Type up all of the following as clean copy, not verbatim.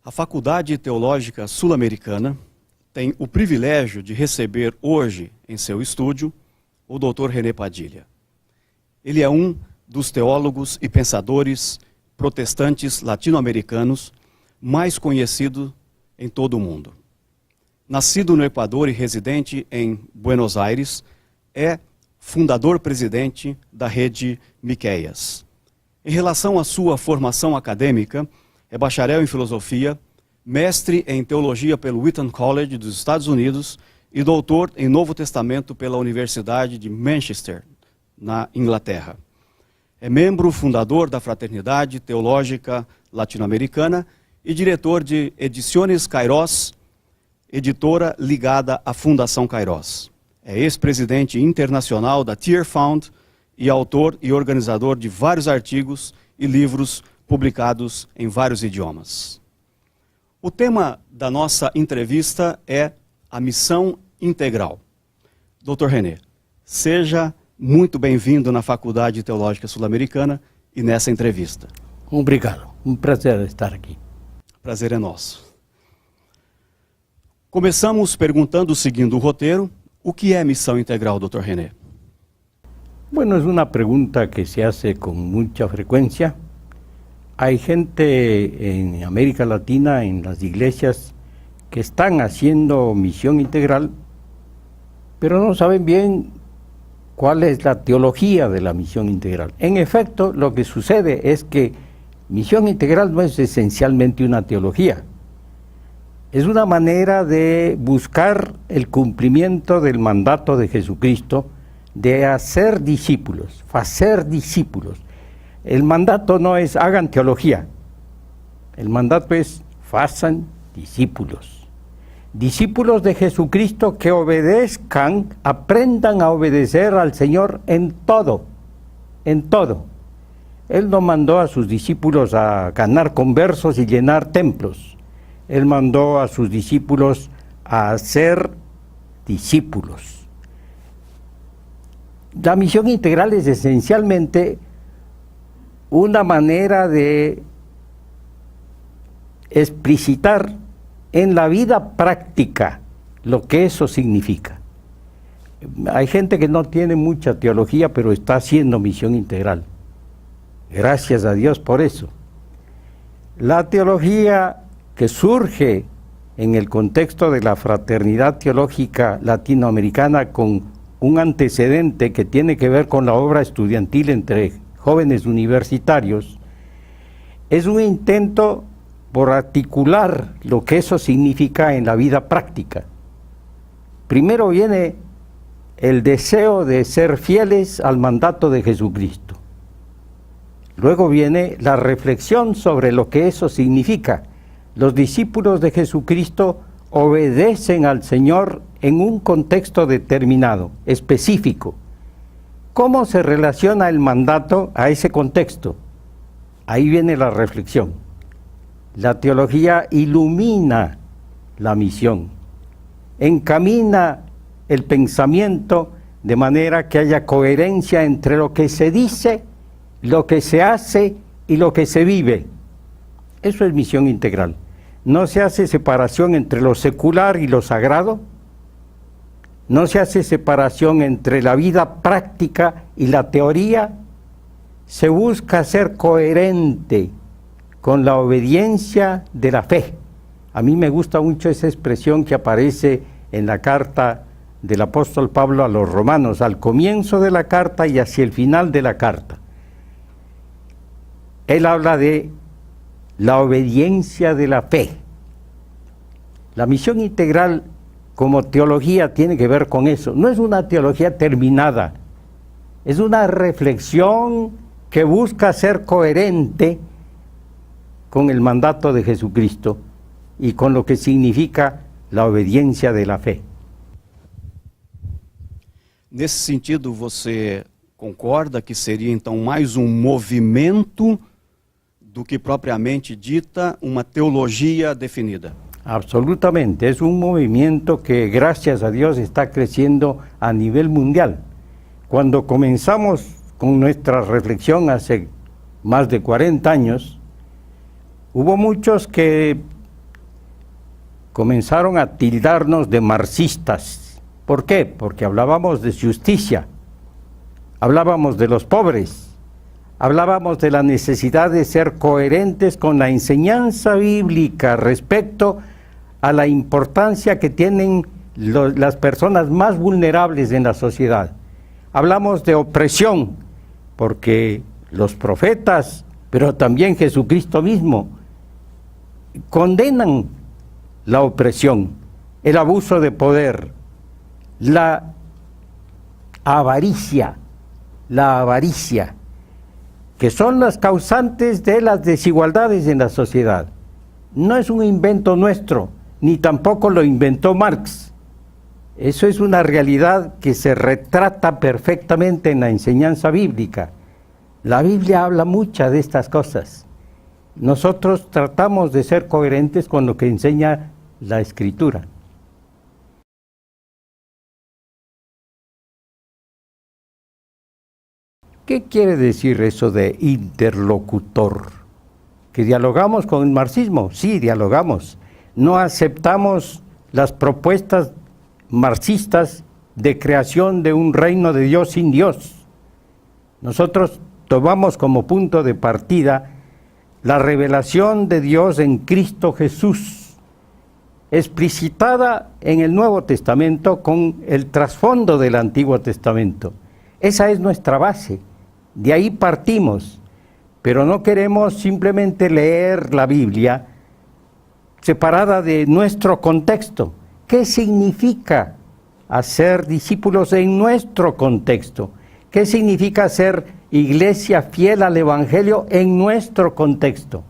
A Faculdade Teológica Sul-Americana tem o privilégio de receber hoje em seu estúdio o Dr. René Padilha. Ele é um dos teólogos e pensadores protestantes latino-americanos mais conhecido em todo o mundo. Nascido no Equador e residente em Buenos Aires, é fundador-presidente da rede Miqueias. Em relação à sua formação acadêmica, é bacharel em filosofia, mestre em teologia pelo Wheaton College dos Estados Unidos e doutor em Novo Testamento pela Universidade de Manchester, na Inglaterra. É membro fundador da Fraternidade Teológica Latino-Americana e diretor de Ediciones Kairos, editora ligada à Fundação Kairos. É ex-presidente internacional da Tear Fund e autor e organizador de vários artigos e livros publicados em vários idiomas. O tema da nossa entrevista é a missão integral. Dr. René, seja muito bem-vindo na Faculdade Teológica Sul-Americana e nessa entrevista. Obrigado, um prazer estar aqui. Prazer é nosso. Começamos perguntando, seguindo o roteiro, o que é missão integral, Dr. René? Bueno, es una pregunta que se hace con mucha frecuencia. Hay gente en América Latina, en las iglesias, que están haciendo misión integral, pero no saben bien cuál es la teología de la misión integral. En efecto, lo que sucede es que misión integral no es esencialmente una teología. Es una manera de buscar el cumplimiento del mandato de Jesucristo de hacer discípulos, hacer discípulos. El mandato no es hagan teología, el mandato es hagan discípulos. Discípulos de Jesucristo que obedezcan, aprendan a obedecer al Señor en todo, en todo. Él no mandó a sus discípulos a ganar conversos y llenar templos. Él mandó a sus discípulos a ser discípulos. La misión integral es esencialmente una manera de explicitar en la vida práctica lo que eso significa. Hay gente que no tiene mucha teología, pero está haciendo misión integral. Gracias a Dios por eso. La teología que surge en el contexto de la fraternidad teológica latinoamericana con un antecedente que tiene que ver con la obra estudiantil entre jóvenes universitarios, es un intento por articular lo que eso significa en la vida práctica. Primero viene el deseo de ser fieles al mandato de Jesucristo. Luego viene la reflexión sobre lo que eso significa. Los discípulos de Jesucristo obedecen al Señor en un contexto determinado, específico. ¿Cómo se relaciona el mandato a ese contexto? Ahí viene la reflexión. La teología ilumina la misión, encamina el pensamiento de manera que haya coherencia entre lo que se dice, lo que se hace y lo que se vive. Eso es misión integral. No se hace separación entre lo secular y lo sagrado. No se hace separación entre la vida práctica y la teoría. Se busca ser coherente con la obediencia de la fe. A mí me gusta mucho esa expresión que aparece en la carta del apóstol Pablo a los romanos, al comienzo de la carta y hacia el final de la carta. Él habla de la obediencia de la fe. La misión integral como teología tiene que ver con eso. No es una teología terminada, es una reflexión que busca ser coherente con el mandato de Jesucristo y con lo que significa la obediencia de la fe. Nesse sentido, você concorda que seria então mais um movimento do que propriamente dita uma teologia definida? Absolutamente, es un movimiento que gracias a Dios está creciendo a nivel mundial. Cuando comenzamos con nuestra reflexión hace más de 40 años, hubo muchos que comenzaron a tildarnos de marxistas. ¿Por qué? Porque hablábamos de justicia, hablábamos de los pobres, hablábamos de la necesidad de ser coherentes con la enseñanza bíblica respecto a la importancia que tienen las personas más vulnerables en la sociedad. Hablamos de opresión, porque los profetas, pero también Jesucristo mismo, condenan la opresión, el abuso de poder, la avaricia, que son las causantes de las desigualdades en la sociedad. No es un invento nuestro, ni tampoco lo inventó Marx. Eso es una realidad que se retrata perfectamente en la enseñanza bíblica. La Biblia habla muchas de estas cosas. Nosotros tratamos de ser coherentes con lo que enseña la Escritura. ¿Qué quiere decir eso de interlocutor? ¿Que dialogamos con el marxismo? Sí, dialogamos. No aceptamos las propuestas marxistas de creación de un reino de Dios sin Dios. Nosotros tomamos como punto de partida la revelación de Dios en Cristo Jesús, explicitada en el Nuevo Testamento con el trasfondo del Antiguo Testamento. Esa es nuestra base, de ahí partimos, pero no queremos simplemente leer la Biblia separada de nuestro contexto. ¿Qué significa hacer discípulos en nuestro contexto? ¿Qué significa ser iglesia fiel al Evangelio en nuestro contexto?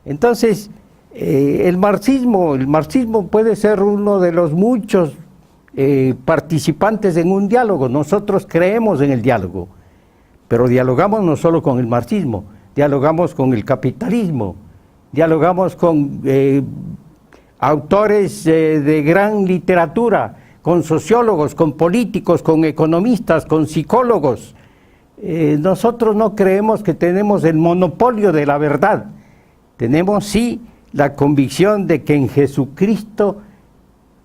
Entonces, el marxismo puede ser uno de los muchos participantes en un diálogo. Nosotros creemos en el diálogo, pero dialogamos no solo con el marxismo, dialogamos con el capitalismo, dialogamos con autores de gran literatura, con sociólogos, con políticos, con economistas, con psicólogos. Nosotros no creemos que tenemos el monopolio de la verdad. Tenemos sí la convicción de que en Jesucristo,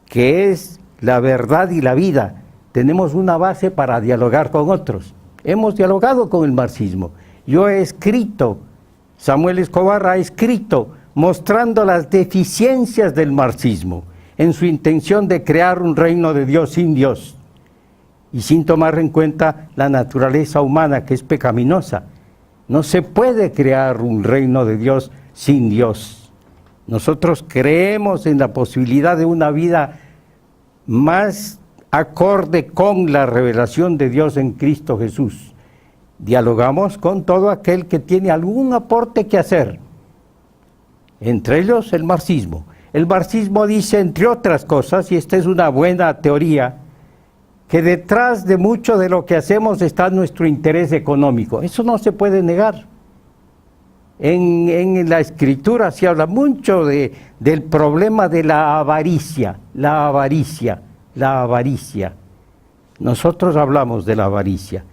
que es la verdad y la vida, tenemos una base para dialogar con otros. Hemos dialogado con el marxismo. Yo he escrito, Samuel Escobar ha escrito, mostrando las deficiencias del marxismo en su intención de crear un reino de Dios sin Dios y sin tomar en cuenta la naturaleza humana, que es pecaminosa. No se puede crear un reino de Dios sin Dios. Nosotros creemos en la posibilidad de una vida más acorde con la revelación de Dios en Cristo Jesús. Dialogamos con todo aquel que tiene algún aporte que hacer, entre ellos el marxismo. El marxismo dice, entre otras cosas, y esta es una buena teoría, que detrás de mucho de lo que hacemos está nuestro interés económico. Eso no se puede negar. En la Escritura se habla mucho del problema de la avaricia. Nosotros hablamos de la avaricia,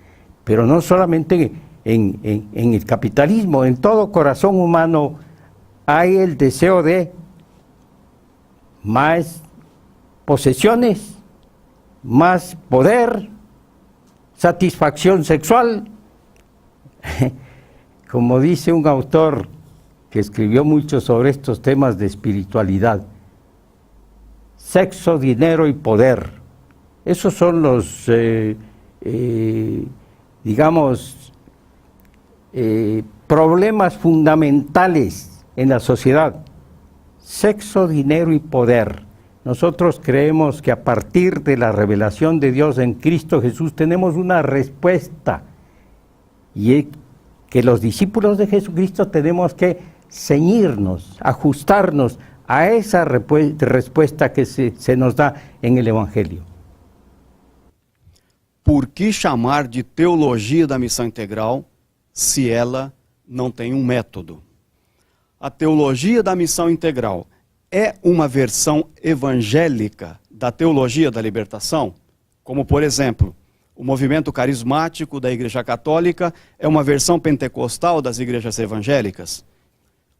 pero no solamente en el capitalismo. En todo corazón humano hay el deseo de más posesiones, más poder, satisfacción sexual. Como dice un autor que escribió mucho sobre estos temas de espiritualidad, sexo, dinero y poder. Esos son los, problemas fundamentales en la sociedad. Sexo, dinero y poder. Nosotros creemos que a partir de la revelación de Dios en Cristo Jesús tenemos una respuesta, y que los discípulos de Jesucristo tenemos que ceñirnos, ajustarnos a esa respuesta que se nos da en el Evangelio. Por que chamar de teologia da missão integral se ela não tem um método? A teologia da missão integral é uma versão evangélica da teologia da libertação? Como, por exemplo, o movimento carismático da Igreja Católica é uma versão pentecostal das igrejas evangélicas?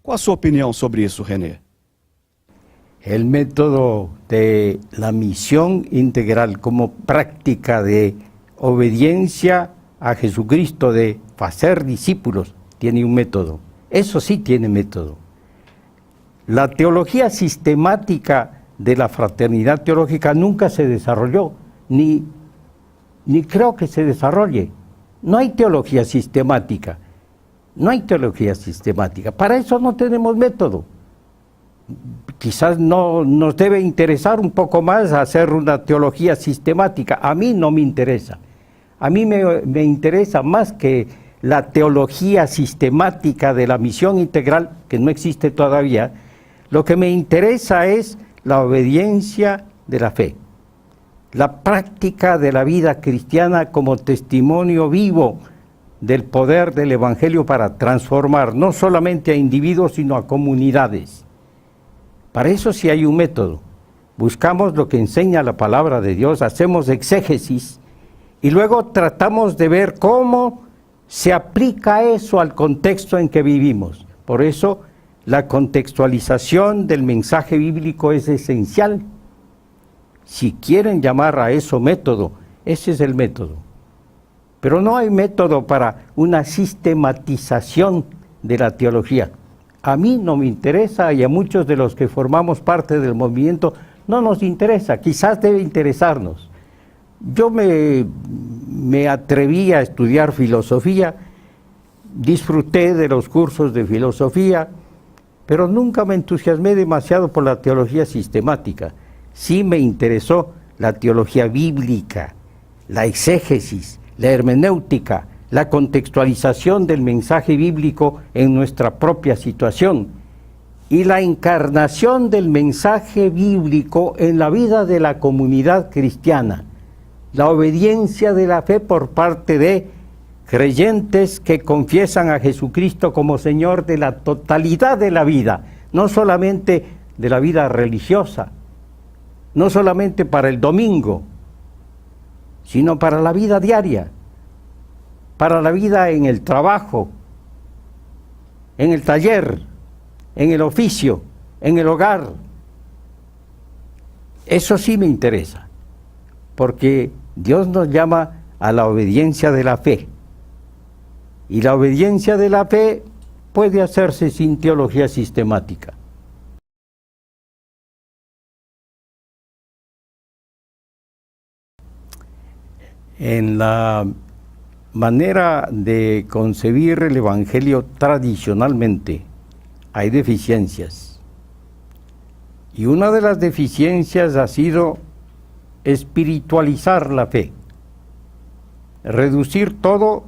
Qual a sua opinião sobre isso, René? el método de la misión integral como práctica de obediencia a Jesucristo, de hacer discípulos, tiene un método. Eso sí tiene método. La teología sistemática de la fraternidad teológica nunca se desarrolló, ni creo que se desarrolle. No hay teología sistemática. No hay teología sistemática. Para eso no tenemos método. Quizás no nos debe interesar un poco más hacer una teología sistemática. A mí no me interesa. A mí me interesa más que la teología sistemática de la misión integral, que no existe todavía. Lo que me interesa es la obediencia de la fe, la práctica de la vida cristiana como testimonio vivo del poder del Evangelio para transformar no solamente a individuos, sino a comunidades. Para eso sí hay un método. Buscamos lo que enseña la palabra de Dios, hacemos exégesis y luego tratamos de ver cómo se aplica eso al contexto en que vivimos. Por eso la contextualización del mensaje bíblico es esencial. Si quieren llamar a eso método, ese es el método. Pero no hay método para una sistematización de la teología. A mí no me interesa y a muchos de los que formamos parte del movimiento no nos interesa, quizás debe interesarnos. Yo me atreví a estudiar filosofía, disfruté de los cursos de filosofía, pero nunca me entusiasmé demasiado por la teología sistemática. Sí me interesó la teología bíblica, la exégesis, la hermenéutica, la contextualización del mensaje bíblico en nuestra propia situación y la encarnación del mensaje bíblico en la vida de la comunidad cristiana, la obediencia de la fe por parte de creyentes que confiesan a Jesucristo como Señor de la totalidad de la vida, no solamente de la vida religiosa, no solamente para el domingo, sino para la vida diaria, para la vida en el trabajo, en el taller, en el oficio, en el hogar. Eso sí me interesa, porque Dios nos llama a la obediencia de la fe. Y la obediencia de la fe puede hacerse sin teología sistemática. En la manera de concebir el Evangelio tradicionalmente hay deficiencias. Y una de las deficiencias ha sido espiritualizar la fe, reducir todo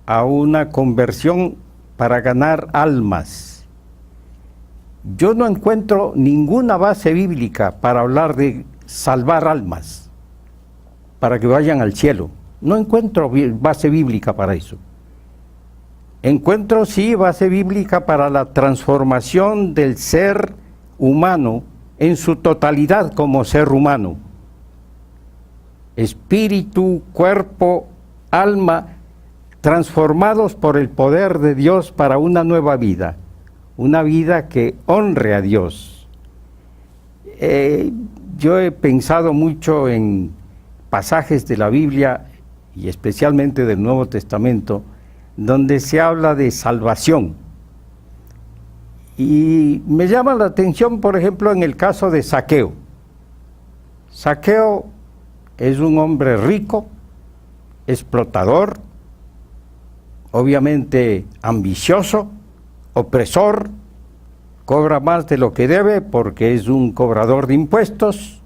a una conversión para ganar almas. Yo no encuentro ninguna base bíblica para hablar de salvar almas, para que vayan al cielo. No encuentro base bíblica para eso. Encuentro sí base bíblica para la transformación del ser humano en su totalidad como ser humano. Espíritu, cuerpo, alma, transformados por el poder de Dios para una nueva vida, una vida que honre a Dios. Yo he pensado mucho en pasajes de la Biblia y especialmente del Nuevo Testamento, donde se habla de salvación. Y me llama la atención, por ejemplo, en el caso de Zaqueo. Zaqueo es un hombre rico, explotador, obviamente ambicioso, opresor, cobra más de lo que debe porque es un cobrador de impuestos,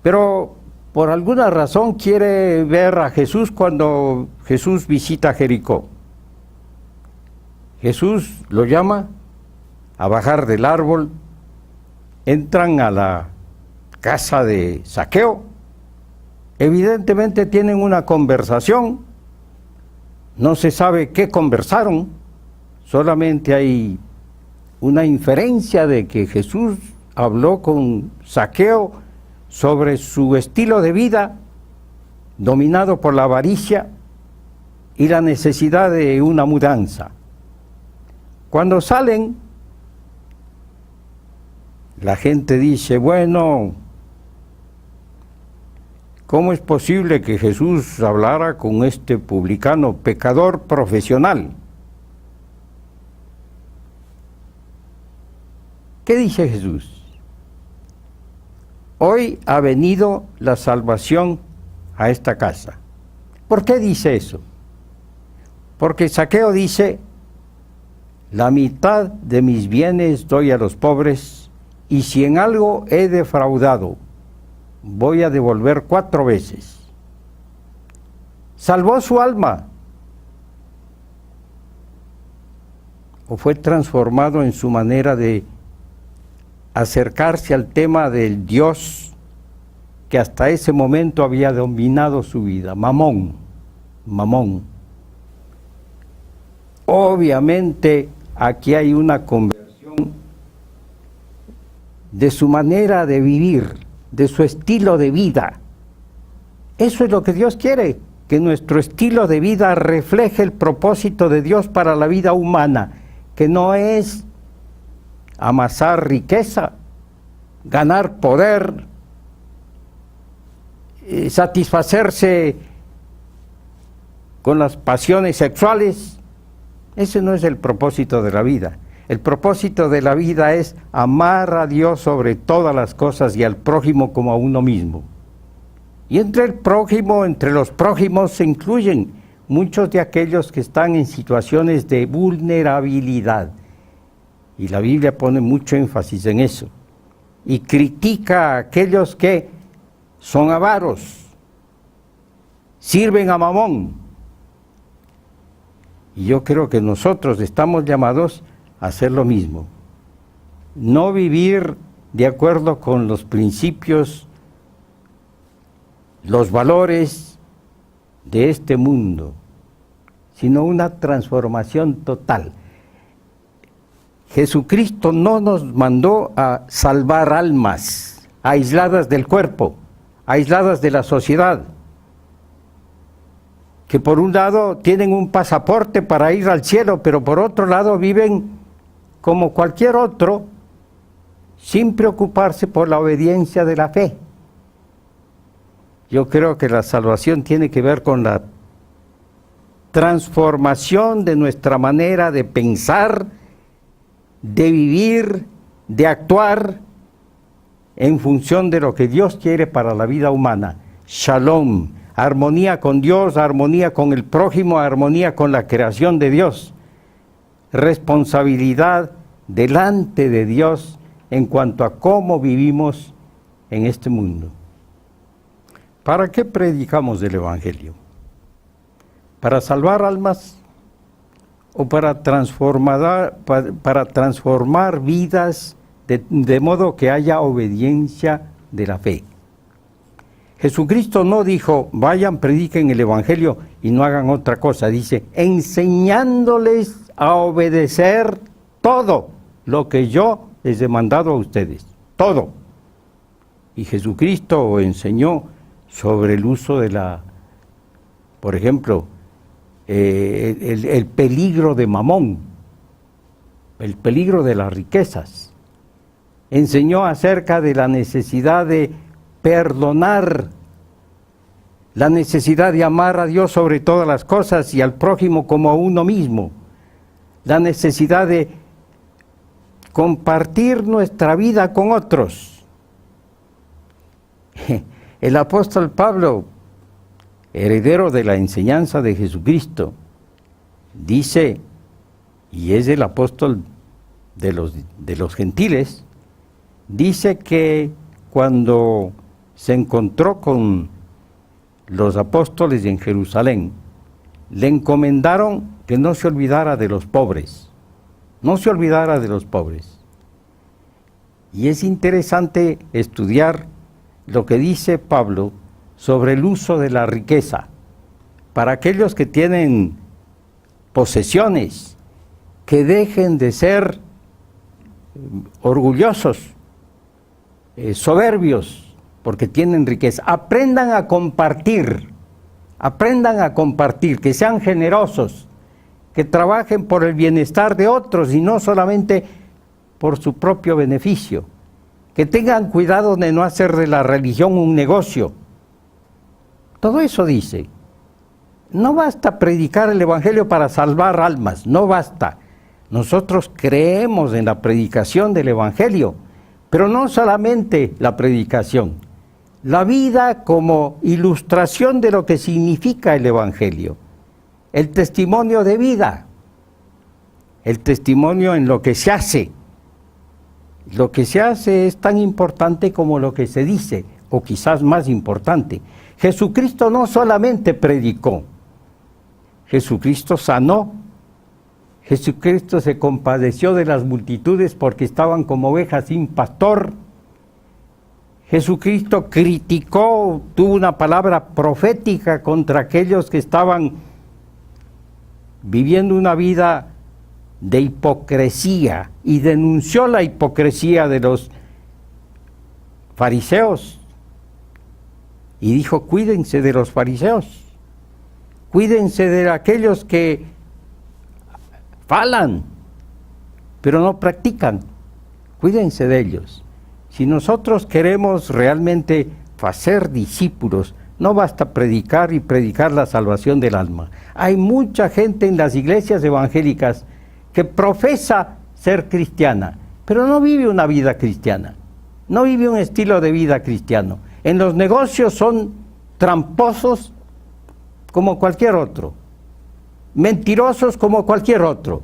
pero por alguna razón quiere ver a Jesús cuando Jesús visita Jericó. Jesús lo llama a bajar del árbol, entran a la casa de Zaqueo, evidentemente tienen una conversación, no se sabe qué conversaron, solamente hay una inferencia de que Jesús habló con Zaqueo sobre su estilo de vida dominado por la avaricia y la necesidad de una mudanza. Cuando salen, la gente dice, bueno, ¿cómo es posible que Jesús hablara con este publicano, pecador profesional? ¿Qué dice Jesús? Hoy ha venido la salvación a esta casa. ¿Por qué dice eso? Porque Zaqueo dice, la mitad de mis bienes doy a los pobres, y si en algo he defraudado, voy a devolver 4 veces. ¿Salvó su alma? ¿O fue transformado en su manera de acercarse al tema del Dios que hasta ese momento había dominado su vida? Mamón, mamón. Obviamente aquí hay una conversión de su manera de vivir, de su estilo de vida. Eso es lo que Dios quiere, que nuestro estilo de vida refleje el propósito de Dios para la vida humana, que no es amasar riqueza, ganar poder, satisfacerse con las pasiones sexuales. Ese no es el propósito de la vida. El propósito de la vida es amar a Dios sobre todas las cosas y al prójimo como a uno mismo. Y entre el prójimo, entre los prójimos se incluyen muchos de aquellos que están en situaciones de vulnerabilidad. Y la Biblia pone mucho énfasis en eso. Y critica a aquellos que son avaros, sirven a Mamón. Y yo creo que nosotros estamos llamados a hacer lo mismo. No vivir de acuerdo con los principios, los valores de este mundo, sino una transformación total. Jesucristo no nos mandó a salvar almas aisladas del cuerpo, aisladas de la sociedad, que por un lado tienen un pasaporte para ir al cielo, pero por otro lado viven como cualquier otro, sin preocuparse por la obediencia de la fe. Yo creo que la salvación tiene que ver con la transformación de nuestra manera de pensar, de vivir, de actuar en función de lo que Dios quiere para la vida humana. Shalom, armonía con Dios, armonía con el prójimo, armonía con la creación de Dios. Responsabilidad delante de Dios en cuanto a cómo vivimos en este mundo. ¿Para qué predicamos el Evangelio? ¿Para salvar almas o para transformar vidas de modo que haya obediencia de la fe? Jesucristo no dijo, vayan, prediquen el Evangelio y no hagan otra cosa. Dice, enseñándoles a obedecer todo lo que yo les he mandado a ustedes. Todo. Y Jesucristo enseñó sobre el uso de por ejemplo, el peligro de Mamón, el peligro de las riquezas. Enseñó acerca de la necesidad de perdonar, la necesidad de amar a Dios sobre todas las cosas y al prójimo como a uno mismo, la necesidad de compartir nuestra vida con otros. El apóstol Pablo, heredero de la enseñanza de Jesucristo, dice, y es el apóstol de los gentiles, dice que cuando se encontró con los apóstoles en Jerusalén, le encomendaron que no se olvidara de los pobres, no se olvidara de los pobres. Y es interesante estudiar lo que dice Pablo sobre el uso de la riqueza para aquellos que tienen posesiones, que dejen de ser orgullosos, soberbios, porque tienen riqueza. Aprendan a compartir, que sean generosos, que trabajen por el bienestar de otros y no solamente por su propio beneficio. que tengan cuidado de no hacer de la religión un negocio. Todo eso dice. No basta predicar el Evangelio para salvar almas, no basta. Nosotros creemos en la predicación del Evangelio, pero no solamente la predicación, la vida como ilustración de lo que significa el Evangelio, el testimonio de vida, el testimonio en lo que se hace. Lo que se hace es tan importante como lo que se dice, o quizás más importante. Jesucristo no solamente predicó, Jesucristo sanó, Jesucristo se compadeció de las multitudes porque estaban como ovejas sin pastor. Jesucristo criticó, tuvo una palabra profética contra aquellos que estaban viviendo una vida de hipocresía y denunció la hipocresía de los fariseos y dijo: cuídense de los fariseos, cuídense de aquellos que falan pero no practican, cuídense de ellos. Si nosotros queremos realmente hacer discípulos, no basta predicar y predicar la salvación del alma. Hay mucha gente en las iglesias evangélicas que profesa ser cristiana, pero no vive una vida cristiana, no vive un estilo de vida cristiano. En los negocios son tramposos como cualquier otro, mentirosos como cualquier otro,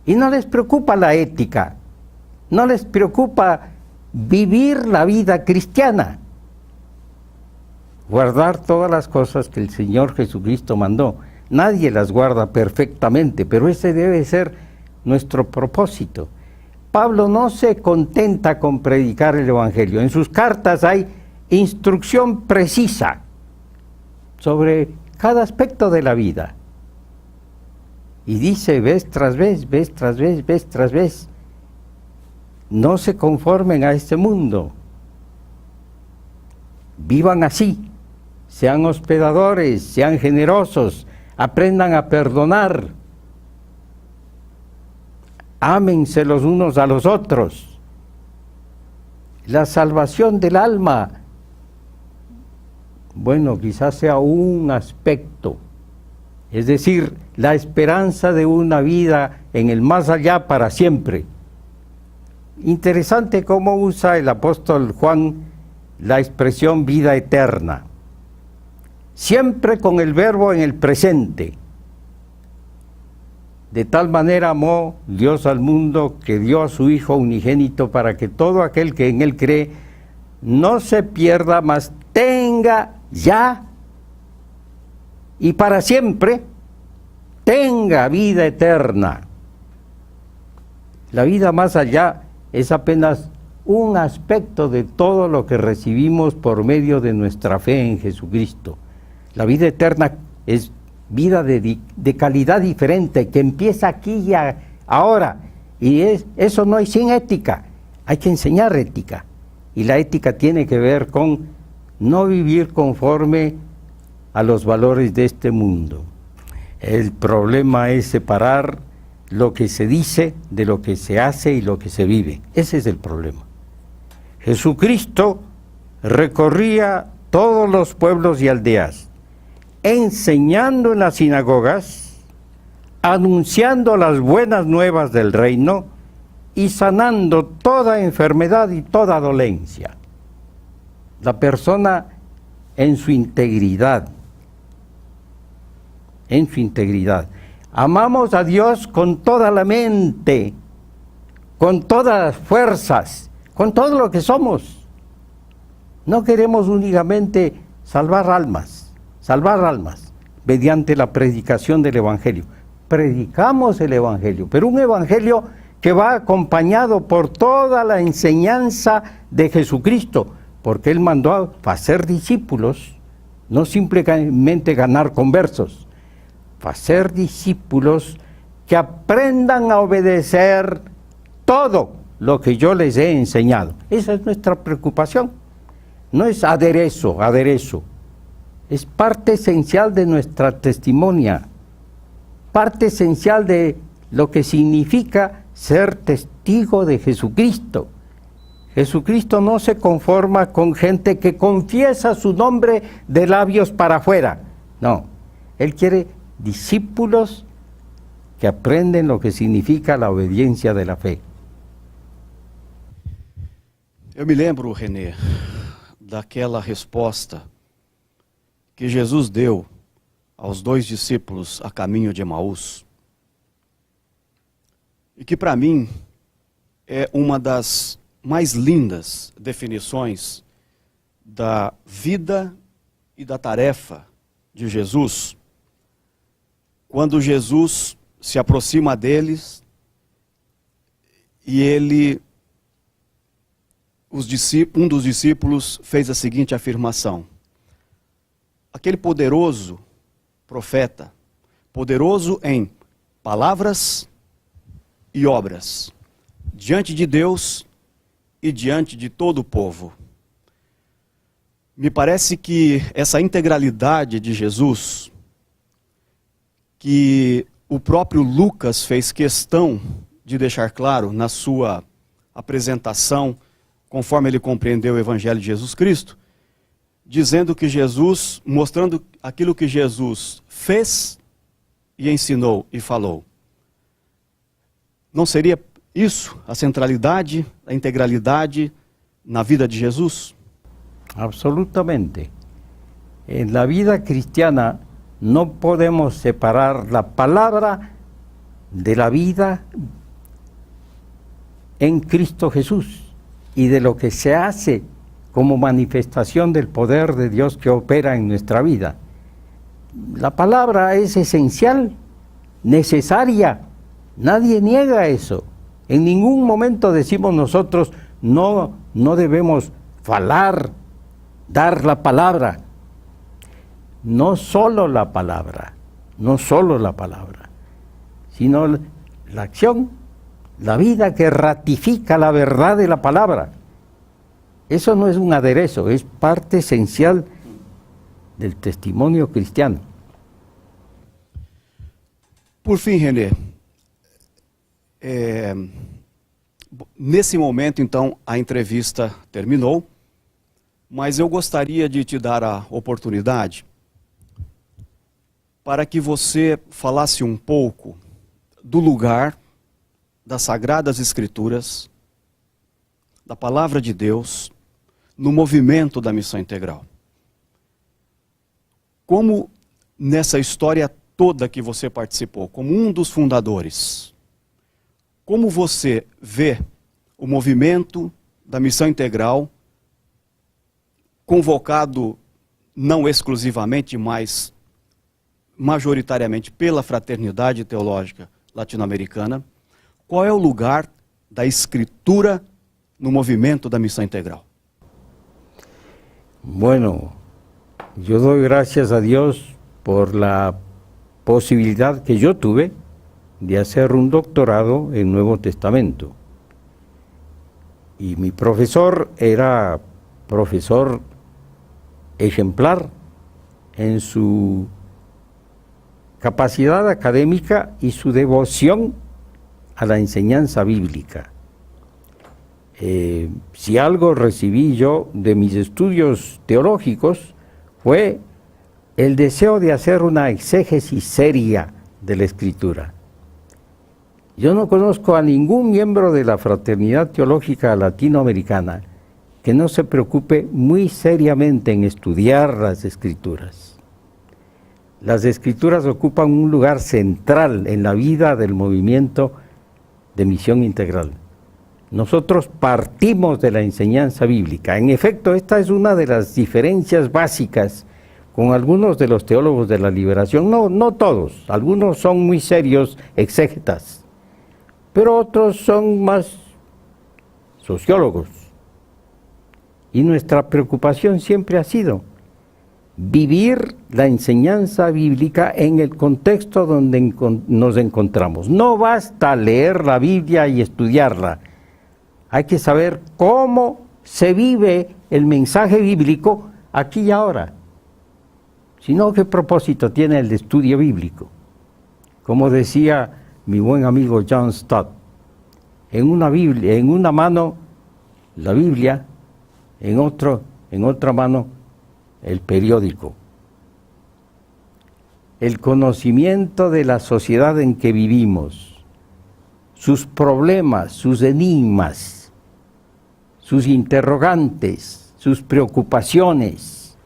y no les preocupa la ética, no les preocupa vivir la vida cristiana, guardar todas las cosas que el Señor Jesucristo mandó. Nadie las guarda perfectamente, pero ese debe ser nuestro propósito. Pablo no se contenta con predicar el Evangelio. En sus cartas hay instrucción precisa sobre cada aspecto de la vida. Y dice vez tras vez, vez tras vez, vez tras vez: no se conformen a este mundo. Vivan así, sean hospedadores, sean generosos, aprendan a perdonar, ámense los unos a los otros. La salvación del alma, bueno, quizás sea un aspecto, es decir, la esperanza de una vida en el más allá para siempre. Interesante cómo usa el apóstol Juan la expresión vida eterna, siempre con el verbo en el presente. De tal manera amó Dios al mundo que dio a su Hijo unigénito para que todo aquel que en Él cree no se pierda, mas tenga ya y para siempre, tenga vida eterna. La vida más allá es apenas un aspecto de todo lo que recibimos por medio de nuestra fe en Jesucristo. La vida eterna es vida de calidad diferente, que empieza aquí y ahora, y eso no hay sin ética. Hay que enseñar ética, y la ética tiene que ver con no vivir conforme a los valores de este mundo. El problema es separar lo que se dice de lo que se hace y lo que se vive. Ese es el problema. Jesucristo recorría todos los pueblos y aldeas, enseñando en las sinagogas, anunciando las buenas nuevas del reino y sanando toda enfermedad y toda dolencia. La persona en su integridad, amamos a Dios con toda la mente, con todas las fuerzas, con todo lo que somos. No queremos únicamente salvar almas mediante la predicación del Evangelio. Predicamos el Evangelio, pero un Evangelio que va acompañado por toda la enseñanza de Jesucristo, porque Él mandó a hacer discípulos, no simplemente ganar conversos, hacer discípulos que aprendan a obedecer todo lo que yo les he enseñado. Esa es nuestra preocupación. No es aderezo, es parte esencial de nuestra testimonia, parte esencial de lo que significa ser testigo de Jesucristo. Jesucristo no se conforma con gente que confiesa su nombre de labios para afuera. No, Él quiere discípulos que aprenden lo que significa la obediencia de la fe. Eu me lembro, René, daquela resposta que Jesus deu aos 2 discípulos a caminho de Emaús, e que para mim é uma das mais lindas definições da vida e da tarefa de Jesus, quando Jesus se aproxima deles e um dos discípulos fez a seguinte afirmação: aquele poderoso profeta, poderoso em palavras e obras, diante de Deus e diante de todo o povo. Me parece que essa integralidade de Jesus, que o próprio Lucas fez questão de deixar claro na sua apresentação, conforme ele compreendeu o Evangelho de Jesus Cristo, dizendo que Jesus, mostrando aquilo que Jesus fez e ensinou e falou. Não seria isso a centralidade, a integralidade na vida de Jesus? Absolutamente. En la vida cristiana no podemos separar la palabra de la vida en Cristo Jesús y de lo que se hace como manifestación del poder de Dios que opera en nuestra vida. La palabra es esencial, necesaria, nadie niega eso. En ningún momento decimos nosotros no debemos falar, dar la palabra. No solo la palabra, sino la acción, la vida que ratifica la verdad de la palabra. Eso no es un aderezo, es parte esencial del testimonio cristiano. Por fim, René, nesse momento, então, a entrevista terminou, mas eu gostaria de te dar a oportunidade para que você falasse um pouco do lugar das Sagradas Escrituras, da Palavra de Deus, no movimento da Missão Integral. Como nessa história toda que você participou, como um dos fundadores, como você vê o movimento da Missão Integral, convocado não exclusivamente, mas majoritariamente pela Fraternidade Teológica Latino-Americana, qual é o lugar da Escritura no movimento da Missão Integral? Bueno, yo doy gracias a Dios por la posibilidad que yo tuve de hacer un doctorado en Nuevo Testamento. Y mi profesor era profesor ejemplar en su capacidad académica y su devoción a la enseñanza bíblica. Si algo recibí yo de mis estudios teológicos fue el deseo de hacer una exégesis seria de la Escritura. Yo no conozco a ningún miembro de la Fraternidad Teológica Latinoamericana que no se preocupe muy seriamente en estudiar las Escrituras. Las Escrituras ocupan un lugar central en la vida del movimiento de Misión Integral. Nosotros partimos de la enseñanza bíblica. En efecto, esta es una de las diferencias básicas con algunos de los teólogos de la liberación. No todos, algunos son muy serios exégetas, pero otros son más sociólogos. Y nuestra preocupación siempre ha sido vivir la enseñanza bíblica en el contexto donde nos encontramos. No basta leer la Biblia y estudiarla. Hay que saber cómo se vive el mensaje bíblico aquí y ahora. Si no, ¿qué propósito tiene el estudio bíblico? Como decía mi buen amigo John Stott, en una Biblia, en una mano la Biblia, en otra mano, el periódico. El conocimiento de la sociedad en que vivimos, sus problemas, sus enigmas, sus interrogantes, sus preocupaciones,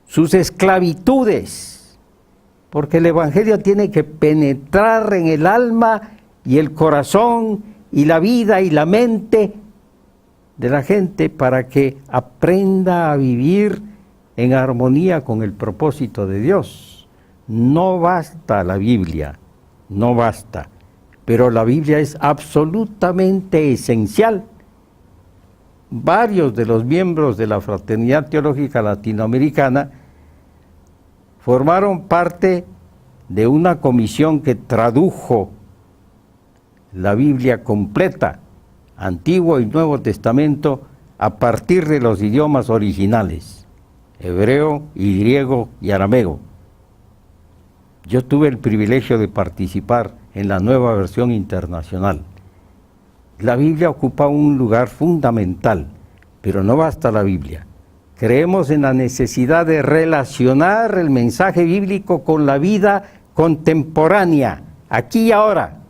sus esclavitudes, porque el Evangelio tiene que penetrar en el alma y el corazón y la vida y la mente de la gente para que aprenda a vivir en armonía con el propósito de Dios. No basta la Biblia, no basta, pero la Biblia es absolutamente esencial. Varios de los miembros de la Fraternidad Teológica Latinoamericana formaron parte de una comisión que tradujo la Biblia completa, Antiguo y Nuevo Testamento, a partir de los idiomas originales, hebreo y griego y arameo. Yo tuve el privilegio de participar en la nueva versión internacional. La Biblia ocupa un lugar fundamental, pero no basta la Biblia. Creemos en la necesidad de relacionar el mensaje bíblico con la vida contemporánea, aquí y ahora.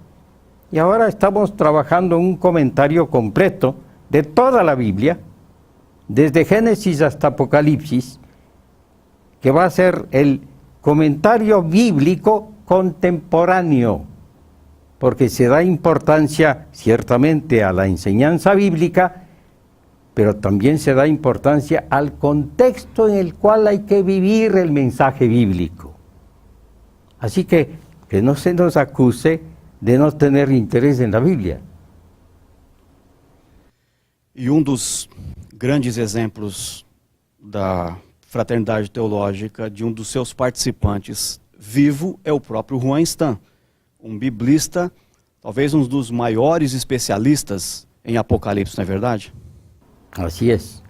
Y ahora estamos trabajando un comentario completo de toda la Biblia, desde Génesis hasta Apocalipsis, que va a ser el comentario bíblico contemporáneo, porque se da importancia ciertamente a la enseñanza bíblica, pero también se da importancia al contexto en el cual hay que vivir el mensaje bíblico. Así que no se nos acuse de no tener interés en la Bíblia. E dos grandes exemplos da Fraternidade Teológica, de dos seus participantes vivo, é o próprio Juan Stam, biblista, talvez dos maiores especialistas em Apocalipse, não é verdade? Así es.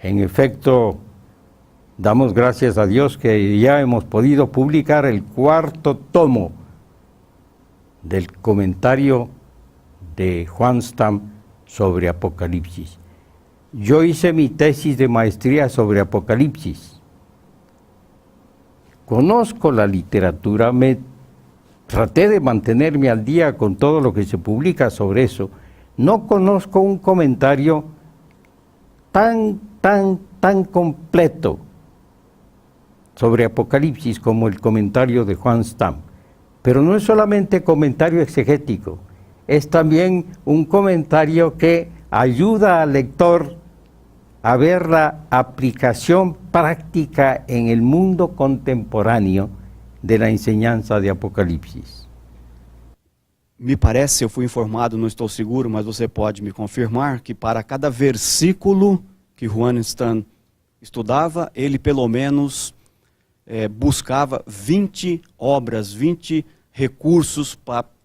En efecto, damos gracias a Dios que ya hemos podido publicar el 4º tomo del comentario de Juan Stam sobre Apocalipsis. Yo hice mi tesis de maestría sobre Apocalipsis. Conozco la literatura, traté de mantenerme al día con todo lo que se publica sobre eso. No conozco un comentario tan completo sobre Apocalipsis como el comentario de Juan Stam. Pero no es solamente comentario exegético, es también un comentario que ayuda al lector a ver la aplicación práctica en el mundo contemporáneo de la enseñanza de Apocalipsis. Me parece, eu fui informado, não estou seguro, mas você pode me confirmar, que para cada versículo que Juan Stam estudava, ele pelo menos buscava 20 obras, 20 recursos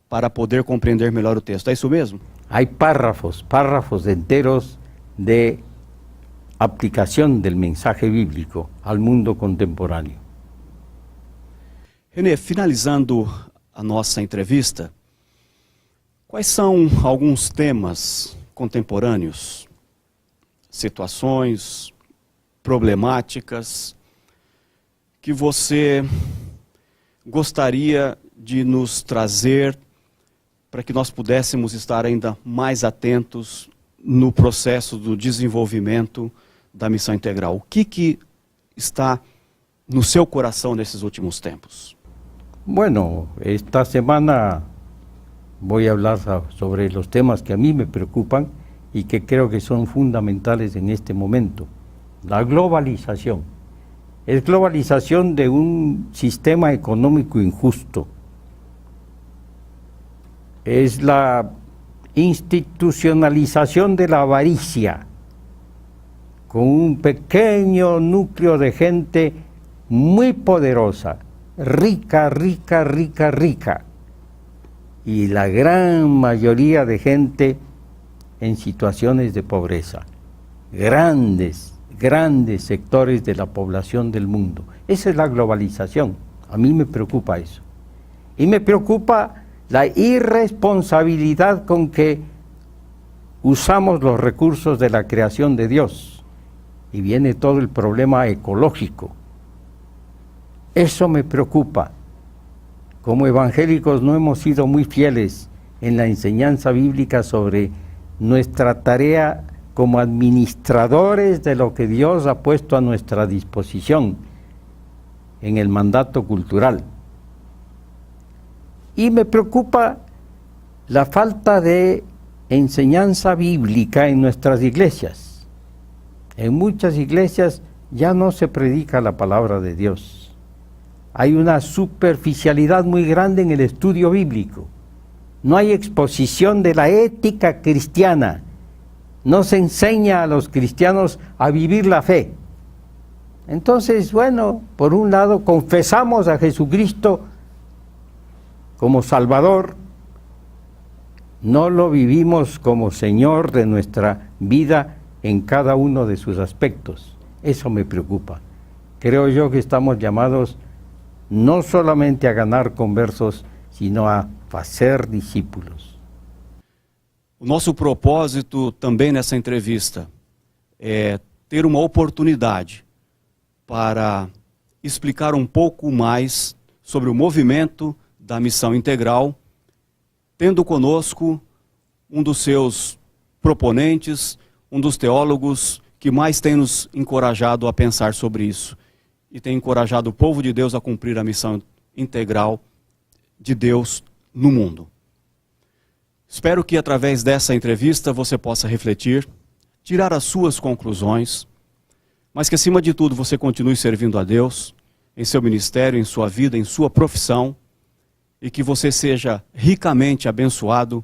para poder compreender melhor o texto. É isso mesmo? Hay párrafos enteros de aplicación del mensaje bíblico al mundo contemporáneo. René, finalizando a nossa entrevista, quais são alguns temas contemporâneos, situações, problemáticas, que você gostaria de nos trazer para que nós pudéssemos estar ainda mais atentos no processo do desenvolvimento da missão integral? O que está no seu coração nesses últimos tempos? Bueno, esta semana voy a hablar sobre los temas que a mí me preocupan y que creo que son fundamentales en este momento. La globalización. Es globalización de un sistema económico injusto. Es la institucionalización de la avaricia, con un pequeño núcleo de gente muy poderosa, rica, y la gran mayoría de gente en situaciones de pobreza. Grandes sectores de la población del mundo. Esa es la globalización. A mí me preocupa eso. Y me preocupa la irresponsabilidad con que usamos los recursos de la creación de Dios y viene todo el problema ecológico. Eso me preocupa. Como evangélicos no hemos sido muy fieles en la enseñanza bíblica sobre nuestra tarea como administradores de lo que Dios ha puesto a nuestra disposición en el mandato cultural. Y me preocupa la falta de enseñanza bíblica en nuestras iglesias. En muchas iglesias ya no se predica la palabra de Dios. Hay una superficialidad muy grande en el estudio bíblico. No hay exposición de la ética cristiana. No se enseña a los cristianos a vivir la fe. Entonces, bueno, por un lado confesamos a Jesucristo como Salvador, no lo vivimos como Señor de nuestra vida en cada uno de sus aspectos. Eso me preocupa. Creo yo que estamos llamados no solamente a ganar conversos, sino a fazer discípulos. O nosso propósito também nessa entrevista é ter uma oportunidade para explicar um pouco mais sobre o movimento da Missão Integral, tendo conosco um dos seus proponentes, um dos teólogos que mais tem nos encorajado a pensar sobre isso e tem encorajado o povo de Deus a cumprir a missão integral de Deus no mundo. Espero que através dessa entrevista você possa refletir, tirar as suas conclusões, mas que acima de tudo você continue servindo a Deus em seu ministério, em sua vida, em sua profissão, e que você seja ricamente abençoado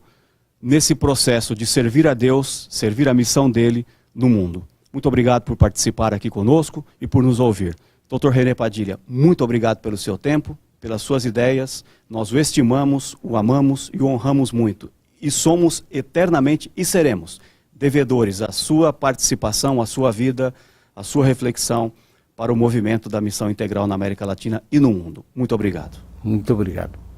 nesse processo de servir a Deus, servir a missão dele no mundo. Muito obrigado por participar aqui conosco e por nos ouvir. Dr. René Padilha, muito obrigado pelo seu tempo, pelas suas ideias. Nós o estimamos, o amamos e o honramos muito. E somos eternamente e seremos devedores à sua participação, à sua vida, à sua reflexão para o movimento da Missão Integral na América Latina e no mundo. Muito obrigado. Muito obrigado.